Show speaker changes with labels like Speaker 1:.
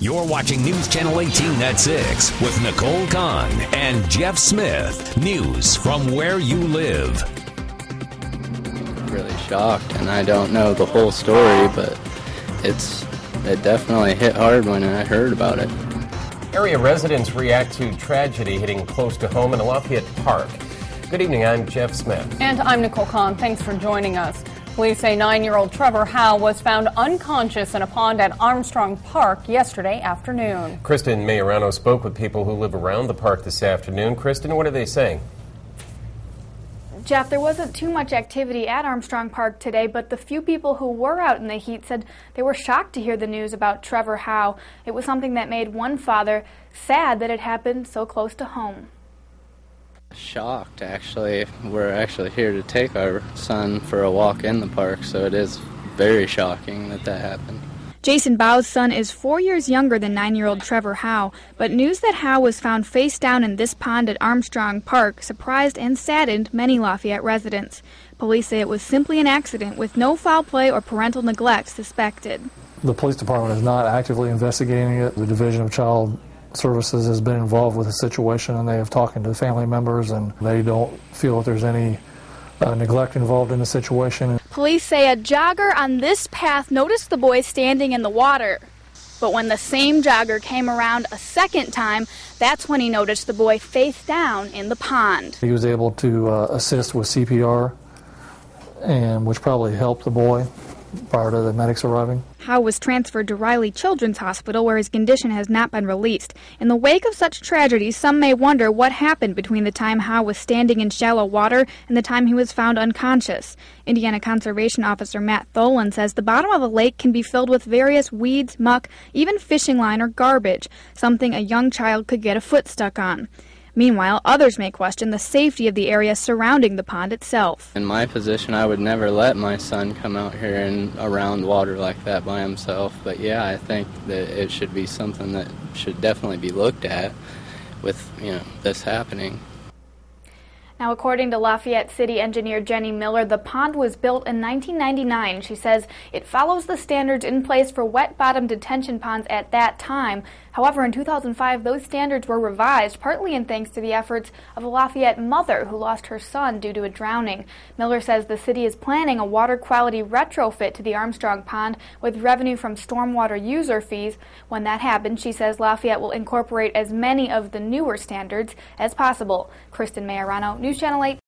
Speaker 1: You're watching News Channel 18 at 6 with Nicole Kahn and Jeff Smith. News from where you live.
Speaker 2: Really shocked, and I don't know the whole story, but it definitely hit hard when I heard about it.
Speaker 3: Area residents react to tragedy hitting close to home in Lafayette Park. Good evening, I'm Jeff Smith.
Speaker 4: And I'm Nicole Kahn. Thanks for joining us. Police say 9-year-old Trevor Howe was found unconscious in a pond at Armstrong Park yesterday afternoon.
Speaker 3: Kristen Majorano spoke with people who live around the park this afternoon. Kristen, what are they saying?
Speaker 5: Jeff, there wasn't too much activity at Armstrong Park today, but the few people who were out in the heat said they were shocked to hear the news about Trevor Howe. It was something that made one father sad that it happened so close to home.
Speaker 2: Shocked, actually. We're actually here to take our son for a walk in the park, so it is very shocking that happened.
Speaker 5: Jason Bow's son is 4 years younger than 9-year-old Trevor Howe, but news that Howe was found face down in this pond at Armstrong Park surprised and saddened many Lafayette residents. Police say it was simply an accident with no foul play or parental neglect suspected.
Speaker 6: The police department is not actively investigating it. The Division of Child Services has been involved with the situation, and they have talked to family members, and they don't feel that there's any neglect involved in the situation.
Speaker 5: Police say a jogger on this path noticed the boy standing in the water. But when the same jogger came around a second time, that's when he noticed the boy face down in the pond.
Speaker 6: He was able to assist with CPR, and which probably helped the boy prior to the medics arriving.
Speaker 5: Howe was transferred to Riley Children's Hospital, where his condition has not been released. In the wake of such tragedies, some may wonder what happened between the time Howe was standing in shallow water and the time he was found unconscious. Indiana Conservation Officer Matt Tholen says the bottom of a lake can be filled with various weeds, muck, even fishing line or garbage, something a young child could get a foot stuck on. Meanwhile, others may question the safety of the area surrounding the pond itself.
Speaker 2: In my position, I would never let my son come out here and around water like that by himself. But yeah, I think that it should be something that should definitely be looked at with, this happening.
Speaker 5: Now, according to Lafayette City engineer Jenny Miller, the pond was built in 1999. She says it follows the standards in place for wet-bottom detention ponds at that time. However, in 2005, those standards were revised, partly in thanks to the efforts of a Lafayette mother who lost her son due to a drowning. Miller says the city is planning a water quality retrofit to the Armstrong Pond with revenue from stormwater user fees. When that happens, she says Lafayette will incorporate as many of the newer standards as possible. Kristen Majorano, News Channel 18.